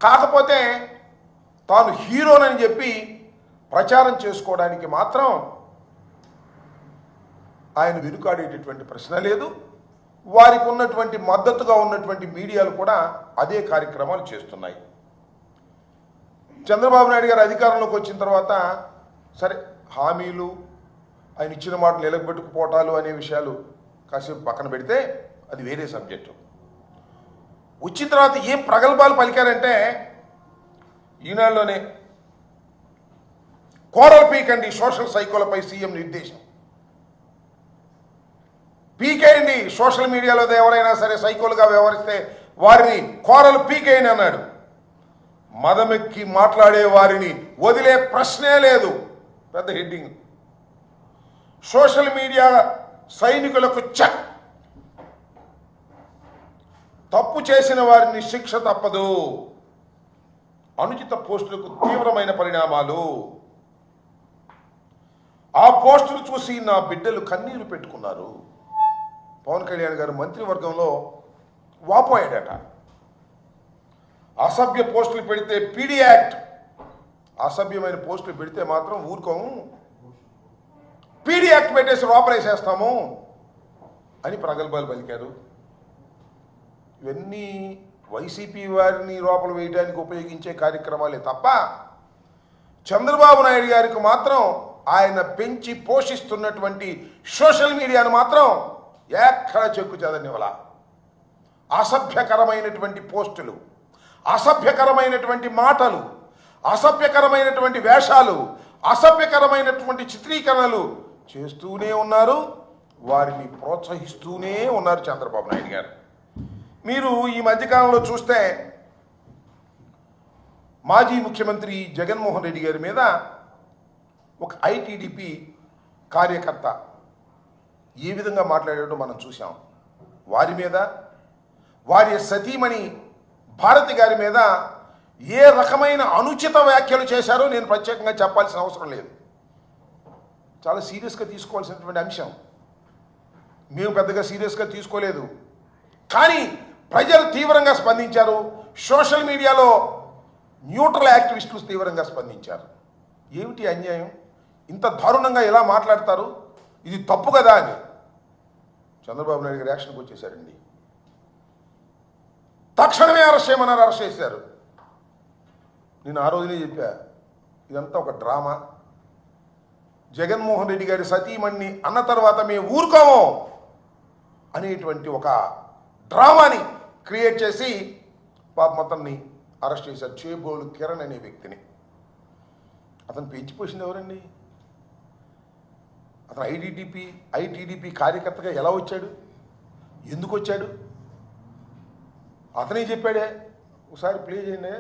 కాకపోతే తాను హీరోనని చెప్పి ప్రచారం చేసుకోవడానికి మాత్రం ఆయన వెనుకాడేటటువంటి ప్రశ్న లేదు. వారికి ఉన్నటువంటి మద్దతుగా ఉన్నటువంటి మీడియాలు కూడా అదే కార్యక్రమాలు చేస్తున్నాయి. చంద్రబాబు నాయుడు గారు అధికారంలోకి వచ్చిన తర్వాత సరే హామీలు, ఆయన ఇచ్చిన మాట నిలబెట్టుకుపోవటాలు అనే విషయాలు కాసేపు పక్కన పెడితే అది వేరే సబ్జెక్టు. వచ్చిన తర్వాత ఏం ప్రగల్భాలు పలికారంటే ఈనాడులోనే కోరలు పీకండి సోషల్ సైకోలపై సీఎం నిర్దేశం. పీకేయండి, సోషల్ మీడియాలో ఎవరైనా సరే సైకోలుగా వ్యవహరిస్తే వారిని కోరలు పీకేయండి అన్నాడు. మదమెక్కి మాట్లాడే వారిని వదిలే ప్రశ్నే లేదు. పెద్ద హెడ్డింగ్. సోషల్ మీడియా సైనికులకు చెక్. తప్పు చేసిన వారిని శిక్ష తప్పదు. అనుచిత పోస్టులకు తీవ్రమైన పరిణామాలు. ఆ పోస్టులు చూసి నా బిడ్డలు కన్నీరు పెట్టుకున్నారు. పవన్ కళ్యాణ్ గారు మంత్రివర్గంలో వాపోయాడట. అసభ్య పోస్టులు పెడితే పీడీ యాక్ట్, అసభ్యమైన పోస్టులు పెడితే మాత్రం ఊరుకోము, పీడీ యాక్ట్ పెట్టేసి లోపలేసేస్తాము అని ప్రగల్భాలు పలికారు. ఇవన్నీ వైసీపీ వారిని లోపల వేయడానికి ఉపయోగించే కార్యక్రమాలే తప్ప చంద్రబాబు నాయుడు గారికి మాత్రం ఆయన పెంచి పోషిస్తున్నటువంటి సోషల్ మీడియాను మాత్రం ఎక్కడ చెక్కు చెదనివ్వాల. అసభ్యకరమైనటువంటి పోస్టులు, అసభ్యకరమైనటువంటి మాటలు, అసభ్యకరమైనటువంటి వేషాలు, అసభ్యకరమైనటువంటి చిత్రీకరణలు చేస్తూనే ఉన్నారు. వారిని ప్రోత్సహిస్తూనే ఉన్నారు చంద్రబాబు నాయుడు గారు. మీరు ఈ మధ్యకాలంలో చూస్తే మాజీ ముఖ్యమంత్రి జగన్మోహన్ రెడ్డి గారి మీద ఒక ఐటీడీపీ కార్యకర్త ఏ విధంగా మాట్లాడాడో మనం చూసాం. వారి మీద, వారి సతీమణి భారతి గారి మీద ఏ రకమైన అనుచిత వ్యాఖ్యలు చేశారో నేను ప్రత్యేకంగా చెప్పాల్సిన అవసరం లేదు. చాలా సీరియస్గా తీసుకోవాల్సినటువంటి అంశం. మేము పెద్దగా సీరియస్గా తీసుకోలేదు, కానీ ప్రజలు తీవ్రంగా స్పందించారు. సోషల్ మీడియాలో న్యూట్రల్ యాక్టివిస్టులు తీవ్రంగా స్పందించారు. ఏమిటి అన్యాయం? ఇంత దారుణంగా ఎలా మాట్లాడతారు? ఇది తప్పు కదా అని చంద్రబాబు నాయుడు గారు యాక్షన్కి వచ్చేసారండి. తక్షణమే అరెస్ట్ చేయమన్నారు, అరెస్ట్ చేశారు. నేను ఆ రోజునే చెప్పా, ఇదంతా ఒక డ్రామా. జగన్మోహన్ రెడ్డి గారి సతీమణిని అన్న తర్వాత మేము ఊరుకోము అనేటువంటి ఒక డ్రామాని క్రియేట్ చేసి పాపం అతన్ని అరెస్ట్ చేశారు. చేబోలు కిరణ్ అనే వ్యక్తిని. అతను పెంచిపోసింది ఎవరండి? అతను ఐటీడీపీ కార్యకర్తగా ఎలా వచ్చాడు? ఎందుకు వచ్చాడు? అతనే చెప్పాడే. ఒకసారి ప్లే చేయండి.